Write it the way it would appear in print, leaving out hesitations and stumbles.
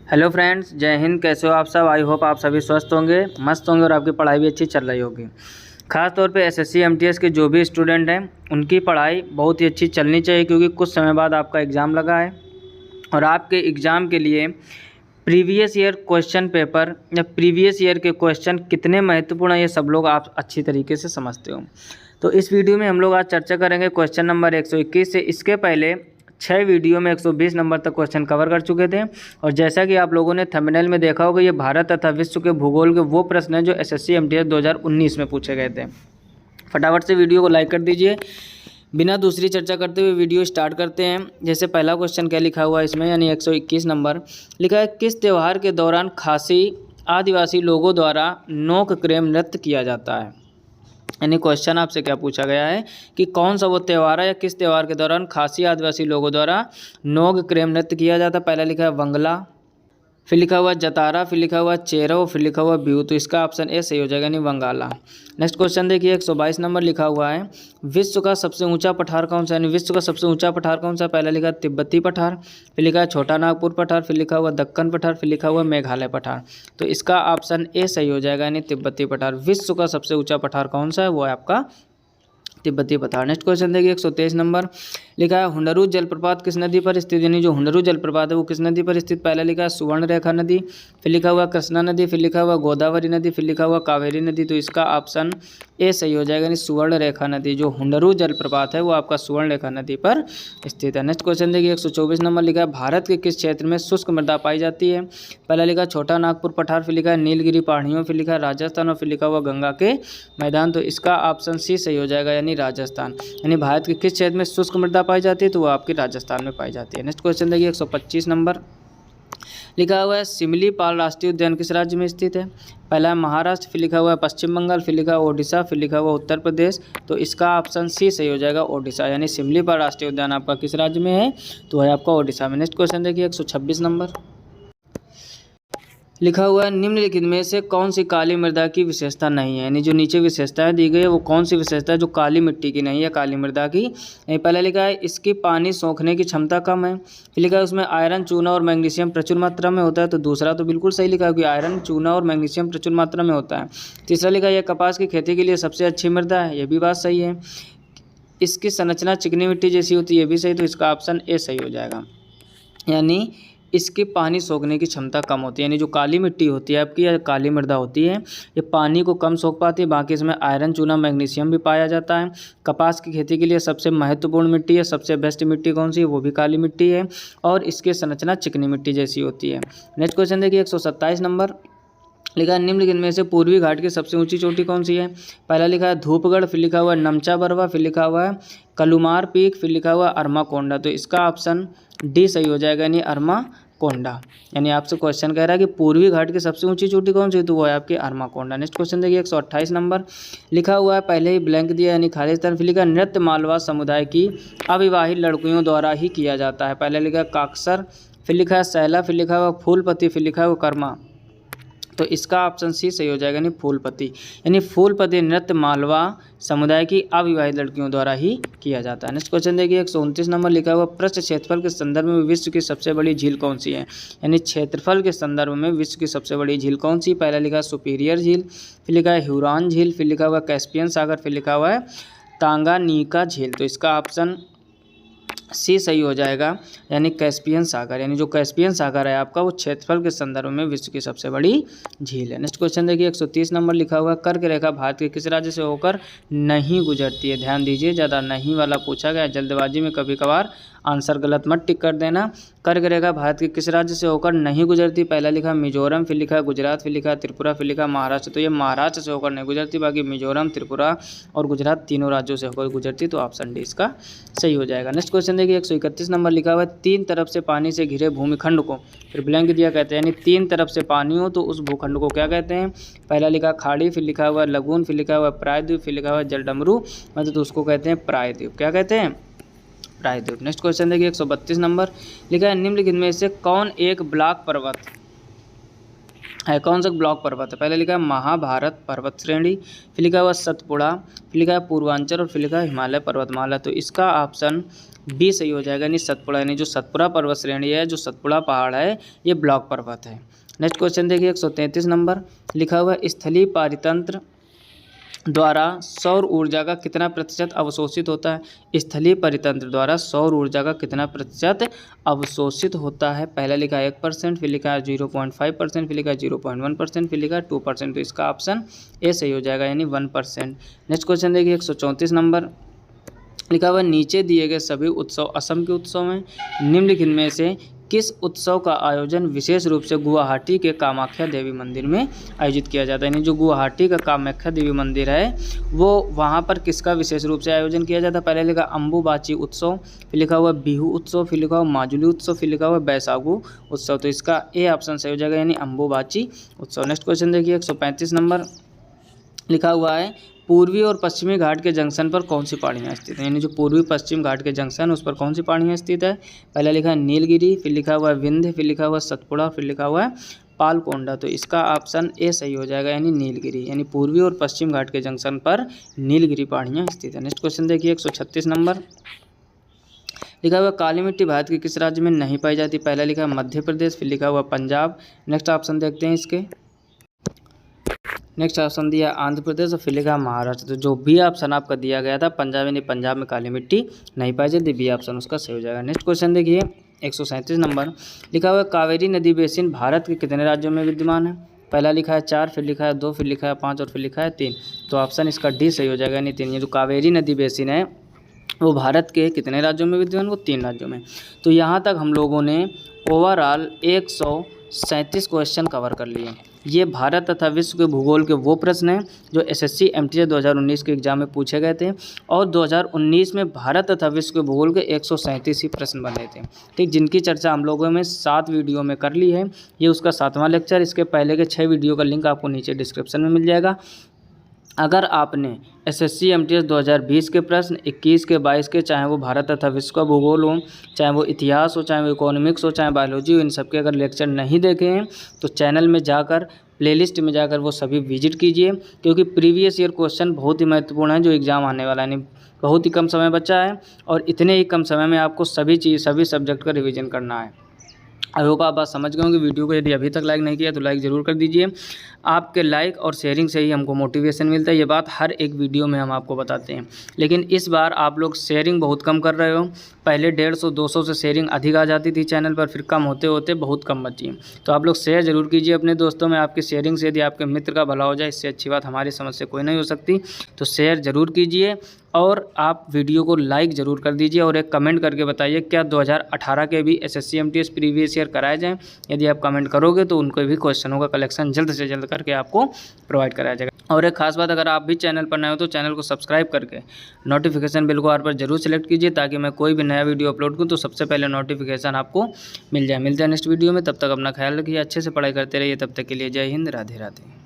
Hello friends, जय हिंद। कैसे हो आप सब? आई होप आप सभी स्वस्थ होंगे, मस्त होंगे और आपकी पढ़ाई भी अच्छी चल रही होगी। खास तौर पे एसएससी एमटीएस के जो भी स्टूडेंट हैं उनकी पढ़ाई बहुत ही अच्छी चलनी चाहिए, क्योंकि कुछ समय बाद आपका एग्ज़ाम लगा है और आपके एग्ज़ाम के लिए प्रीवियस ईयर क्वेश्चन पेपर या प्रीवियस ईयर के क्वेश्चन कितने महत्वपूर्ण हैं ये सब लोग आप अच्छी तरीके से समझते हो। तो इस वीडियो में हम लोग आज चर्चा करेंगे क्वेश्चन नंबर 121 से। इसके पहले 6 वीडियो में 120 नंबर तक क्वेश्चन कवर कर चुके थे और जैसा कि आप लोगों ने थंबनेल में देखा होगा, ये भारत तथा विश्व के भूगोल के वो प्रश्न हैं जो एसएससी एमटीएस 2019 में पूछे गए थे। फटाफट से वीडियो को लाइक कर दीजिए। बिना दूसरी चर्चा करते हुए वीडियो स्टार्ट करते हैं। जैसे पहला क्वेश्चन क्या लिखा हुआ है इसमें, यानी 121 नंबर लिखा है, किस त्यौहार के दौरान खासी आदिवासी लोगों द्वारा नोक क्रेम नृत्य किया जाता है। यानी क्वेश्चन आपसे क्या पूछा गया है कि कौन सा वो त्यौहार है या किस त्यौहार के दौरान खासी आदिवासी लोगों द्वारा नोक क्रेम नृत्य किया जाता है। पहला लिखा है वंगला, फिर लिखा हुआ जतारा, फिर लिखा हुआ चेरो, फिर लिखा हुआ बिहू। तो इसका ऑप्शन ए सही हो जाएगा, यानी वंगाला। नेक्स्ट क्वेश्चन देखिए, 122 नंबर लिखा हुआ है, विश्व का सबसे ऊंचा पठार कौन सा है। यानी विश्व का सबसे ऊंचा पठार कौन सा है। पहला लिखा तिब्बती पठार, फिर लिखा है छोटा नागपुर पठार, फिर लिखा हुआ दक्कन पठार, फिर लिखा हुआ मेघालय पठार। तो इसका ऑप्शन ए सही हो जाएगा, यानी तिब्बती पठार। विश्व का सबसे ऊंचा पठार कौन सा है, वो है आपका तिब्बती पठार। नेक्स्ट क्वेश्चन देखिए, 123 नंबर लिखा है, हुंडरू जलप्रपात किस नदी पर स्थित। यानी जो हुंडरू जलप्रपात है वो किस नदी पर स्थित। पहला लिखा है सुवर्ण रेखा नदी, फिर लिखा हुआ कृष्णा नदी, फिर लिखा हुआ गोदावरी नदी, फिर लिखा हुआ कावेरी नदी। तो इसका ऑप्शन ए सही हो जाएगा, यानी सुवर्ण रेखा नदी। जो हुंडरू जलप्रपात है वो आपका सुवर्ण रेखा नदी पर स्थित है। नेक्स्ट क्वेश्चन देखिए, 124 नंबर लिखा है, भारत के किस क्षेत्र में शुष्क मृदा पाई जाती है। पहला लिखा है छोटा नागपुर पठार, फिर लिखा है नीलगिरी पहाड़ियों, फिर लिखा है राजस्थान और फिर लिखा हुआ गंगा के मैदान। तो इसका ऑप्शन सी सही हो जाएगा, यानी राजस्थान। यानी भारत के किस क्षेत्र में शुष्क मृदा पाई जाती है, तो वो आपकी राजस्थान में पाई जाती है। नेक्स्ट क्वेश्चन देखिए, 125 नंबर लिखा हुआ है, सिमलीपाल राष्ट्रीय उद्यान किस राज्य में स्थित है। पहला है महाराष्ट्र, फिर लिखा हुआ है पश्चिम बंगाल, फिर लिखा हुआ ओडिशा, फिर लिखा हुआ उत्तर प्रदेश। तो इसका ऑप्शन सी सही हो जाएगा, ओडिशा। यानी सिमलीपाल राष्ट्रीय उद्यान आपका किस राज्य में है, तो है आपका ओडिशा में। नेक्स्ट क्वेश्चन देखिए, 126 नंबर लिखा हुआ है, निम्नलिखित में से कौन सी काली मृदा की विशेषता नहीं है। यानी जो नीचे विशेषताएं दी गई है वो कौन सी विशेषता है जो काली मिट्टी की नहीं है, काली मृदा की। पहले लिखा है इसकी पानी सोखने की क्षमता कम है, फिर लिखा है उसमें आयरन, चूना और मैग्नीशियम प्रचुर मात्रा में होता है। तो दूसरा तो बिल्कुल सही लिखा है कि आयरन, चूना और मैग्नीशियम प्रचुर मात्रा में होता है। तीसरा लिखा है यह कपास की खेती के लिए सबसे अच्छी मृदा है, यह भी बात सही है। इसकी संरचना चिकनी मिट्टी जैसी होती है, ये भी सही। तो इसका ऑप्शन ए सही हो जाएगा, यानी इसकी पानी सोखने की क्षमता कम होती है। यानी जो काली मिट्टी होती है आपकी या काली मृदा होती है ये पानी को कम सोख पाती है। बाकी इसमें आयरन, चूना, मैग्नीशियम भी पाया जाता है। कपास की खेती के लिए सबसे महत्वपूर्ण मिट्टी है, सबसे बेस्ट मिट्टी कौन सी है, वो भी काली मिट्टी है और इसकी संरचना चिकनी मिट्टी जैसी होती है। नेक्स्ट क्वेश्चन देखिए, 127 नंबर लिखा है, निम्नलिखित में से पूर्वी घाट की सबसे ऊंची चोटी कौन सी है। पहला लिखा है धूपगढ़, फिर लिखा हुआ है नमचा बरवा, फिर लिखा हुआ है कलुमार पीक, फिर लिखा हुआ है अरमा कोंडा। तो इसका ऑप्शन डी सही हो जाएगा, यानी अरमा कोंडा। यानी आपसे क्वेश्चन कह रहा है कि पूर्वी घाट की सबसे ऊंची चोटी कौन सी है, तो वो है आपकी अरमा कोंडा। नेक्स्ट क्वेश्चन देखिए, 128 नंबर लिखा हुआ है, पहले ही ब्लैंक दिया यानी खाली स्थान, फिर लिखा नृत्य मालवा समुदाय की अविवाहित लड़कियों द्वारा ही किया जाता है। पहले लिखा काकसर, फिर लिखा है सैला, फिर लिखा हुआ फूलपति, फिर लिखा हुआ कर्मा। तो इसका ऑप्शन सी सही हो जाएगा, यानी फूलपति। यानी फूलपति नृत्य मालवा समुदाय की अविवाहित लड़कियों द्वारा ही किया जाता है। नेक्स्ट क्वेश्चन देखिए, 129 नंबर लिखा हुआ, पृष्ठ क्षेत्रफल के संदर्भ में विश्व की सबसे बड़ी झील कौन सी है। यानी क्षेत्रफल के संदर्भ में विश्व की सबसे बड़ी झील कौन सी। पहला लिखा है सुपीरियर झील, फिर लिखा है ह्यूरॉन झील, फिर लिखा हुआ कैस्पियन सागर, फिर लिखा हुआ है तांगानिका झील। तो इसका ऑप्शन सी सही हो जाएगा, यानी कैस्पियन सागर। यानी जो कैस्पियन सागर है आपका वो क्षेत्रफल के संदर्भ में विश्व की सबसे बड़ी झील है। नेक्स्ट क्वेश्चन देखिए, 130 नंबर लिखा हुआ, कर्क रेखा भारत के किस राज्य से होकर नहीं गुजरती है। ध्यान दीजिए, ज़्यादा नहीं वाला पूछा गया, जल्दबाजी में कभी कभार आंसर गलत मत टिक कर देना। कर्क रेखा भारत के किस राज्य से होकर नहीं गुजरती। पहला लिखा मिजोरम, फिर लिखा गुजरात, फिर लिखा त्रिपुरा, फिर लिखा महाराष्ट्र। तो ये महाराष्ट्र से होकर नहीं गुजरती, बाकी मिजोरम, त्रिपुरा और गुजरात तीनों राज्यों से होकर गुजरती। तो ऑप्शन डी इसका सही हो जाएगा। नेक्स्ट क्वेश्चन देखिए, 131 नंबर लिखा हुआ है, तीन तरफ से पानी से घिरे भूमिखंड को, फिर ब्लैंक दिया कहते हैं, यानी तीन तरफ से पानी हो तो उस भूखंड को क्या कहते हैं। पहला लिखा खाड़ी, फिर लिखा हुआ लगून, फिर लिखा हुआ प्रायद्वीप, फिर लिखा हुआ जलडमरू, मतलब तो उसको कहते हैं प्रायद्वीप। क्या कहते हैं, प्रायद्वीप। नेक्स्ट क्वेश्चन देखिए, 132 नंबर लिखा है, निम्नलिखित में से कौन एक ब्लॉक पर्वत है। कौन सा ब्लॉक पर्वत है? पहले लिखा है महाभारत पर्वत श्रेणी, फिर लिखा हुआ सतपुड़ा, फिर लिखा है पूर्वांचल और फिर लिखा है हिमालय पर्वतमाला। तो इसका ऑप्शन बी सही हो जाएगा, यानी सतपुड़ा, यानी जो सतपुड़ा पर्वत श्रेणी है, जो सतपुड़ा पहाड़ है, ये ब्लॉक पर्वत है। नेक्स्ट क्वेश्चन देखिए 133 नंबर, लिखा हुआ है स्थलीय पारितंत्र द्वारा सौर ऊर्जा का कितना प्रतिशत अवशोषित होता है? स्थलीय परितंत्र द्वारा सौर ऊर्जा का कितना प्रतिशत अवशोषित होता है? पहला लिखा है 1%, फिर लिखा है 0.5%, फिर लिखा है 0.1%, फिर लिखा है 2%। तो इसका ऑप्शन ए सही हो जाएगा, यानी 1%। नेक्स्ट क्वेश्चन देखिए 134 नंबर, लिखा हुआ नीचे दिए गए सभी उत्सव असम के उत्सव हैं, निम्नलिखित में से किस उत्सव का आयोजन विशेष रूप से गुवाहाटी के कामाख्या देवी मंदिर में आयोजित किया जाता है? यानी जो गुवाहाटी का कामाख्या देवी मंदिर है, वो वहाँ पर किसका विशेष रूप से आयोजन किया जाता है? पहले लिखा अम्बुबाची उत्सव, फिर लिखा हुआ बिहू उत्सव, फिर लिखा हुआ माजुली उत्सव, फिर लिखा हुआ बैसागु उत्सव। तो इसका ए ऑप्शन सही हो जाएगा, यानी अम्बुबाची उत्सव। नेक्स्ट क्वेश्चन देखिए 135 नंबर, लिखा हुआ है पूर्वी और पश्चिमी घाट के जंक्शन पर कौन सी पहाड़ियाँ स्थित हैं? यानी जो पूर्वी पश्चिम घाट के जंक्शन उस पर कौन सी पहाड़ियाँ स्थित है? पहला लिखा है नीलगिरी, फिर लिखा हुआ है विंध्य, फिर लिखा हुआ है सतपुड़ा, फिर लिखा हुआ है पालकोंडा। तो इसका ऑप्शन ए सही हो जाएगा, यानी नीलगिरी, यानी पूर्वी और पश्चिम घाट के जंक्शन पर नीलगिरी पहाड़ियाँ स्थित है। नेक्स्ट क्वेश्चन देखिए 136 नंबर, लिखा हुआ काली मिट्टी भारत के किस राज्य में नहीं पाई जाती? पहला लिखा है मध्य प्रदेश, फिर लिखा हुआ पंजाब। नेक्स्ट ऑप्शन देखते हैं इसके, नेक्स्ट ऑप्शन दिया आंध्र प्रदेश और फिर लिखा महाराष्ट्र। तो जो बी ऑप्शन आपका दिया गया था पंजाब, यानी पंजाब में काली मिट्टी नहीं पाई जाती, बी ऑप्शन उसका सही हो जाएगा। नेक्स्ट क्वेश्चन देखिए 137 नंबर, लिखा हुआ है कावेरी नदी बेसिन भारत के कितने राज्यों में विद्यमान है? पहला लिखा है 4, फिर लिखा है 2, फिर लिखा है 5 और फिर लिखा है 3। तो ऑप्शन इसका डी सही हो जाएगा, यानी 3। ये जो कावेरी नदी बेसिन है वो भारत के कितने राज्यों में विद्यमान? वो 3 राज्यों में। तो यहाँ तक हम लोगों ने ओवरऑल 137 क्वेश्चन कवर कर लिए। ये भारत तथा विश्व के भूगोल के वो प्रश्न हैं जो एसएससी एमटीएस 2019 के एग्जाम में पूछे गए थे, और 2019 में भारत तथा विश्व के भूगोल के 137 ही प्रश्न बने थे, ठीक, जिनकी चर्चा हम लोगों में 7 वीडियो में कर ली है। ये उसका 7वां लेक्चर, इसके पहले के 6 वीडियो का लिंक आपको नीचे डिस्क्रिप्शन में मिल जाएगा। अगर आपने एसएससी एमटीएस 2020 के प्रश्न 21 के 22 के, चाहे वो भारत तथा विश्व का भूगोल हो, चाहे वो इतिहास हो, चाहे वो इकोनॉमिक्स हो, चाहे बायोलॉजी हो, इन सब के अगर लेक्चर नहीं देखे हैं तो चैनल में जाकर प्लेलिस्ट में जाकर वो सभी विजिट कीजिए, क्योंकि प्रीवियस ईयर क्वेश्चन बहुत ही महत्वपूर्ण है जो एग्ज़ाम आने वाला है। यानी बहुत ही कम समय बचा है और इतने ही कम समय में आपको सभी सब्जेक्ट का रिविज़न करना है। आई होप आप बात समझ गए होंगे। वीडियो को यदि अभी तक लाइक नहीं किया तो लाइक ज़रूर कर दीजिए। आपके लाइक और शेयरिंग से ही हमको मोटिवेशन मिलता है, ये बात हर एक वीडियो में हम आपको बताते हैं। लेकिन इस बार आप लोग शेयरिंग बहुत कम कर रहे हो। पहले 150-200 से शेयरिंग अधिक आ जाती थी चैनल पर, फिर कम होते होते बहुत कम बची। तो आप लोग शेयर ज़रूर कीजिए अपने दोस्तों में। आपकी शेयरिंग से यदि आपके मित्र का भला हो जाए, इससे अच्छी बात हमारी समझ से कोई नहीं हो सकती। तो शेयर ज़रूर कीजिए और आप वीडियो को लाइक ज़रूर कर दीजिए और एक कमेंट करके बताइए क्या 2018 के भी एसएससी एमटीएस प्रीवियस ईयर कराए जाएँ। यदि आप कमेंट करोगे तो उनको भी क्वेश्चनों का कलेक्शन जल्द से जल्द करके आपको प्रोवाइड कराया जाएगा। और एक खास बात, अगर आप भी चैनल पर नए हो तो चैनल को सब्सक्राइब करके नोटिफिकेशन बेल को ऑल पर जरूर सेलेक्ट कीजिए, ताकि मैं कोई भी नया वीडियो अपलोड करूँ तो सबसे पहले नोटिफिकेशन आपको मिल जाए। मिलते हैं नेक्स्ट वीडियो में, तब तक अपना ख्याल रखिए, अच्छे से पढ़ाई करते रहिए। तब तक के लिए जय हिंद, राधे राधे।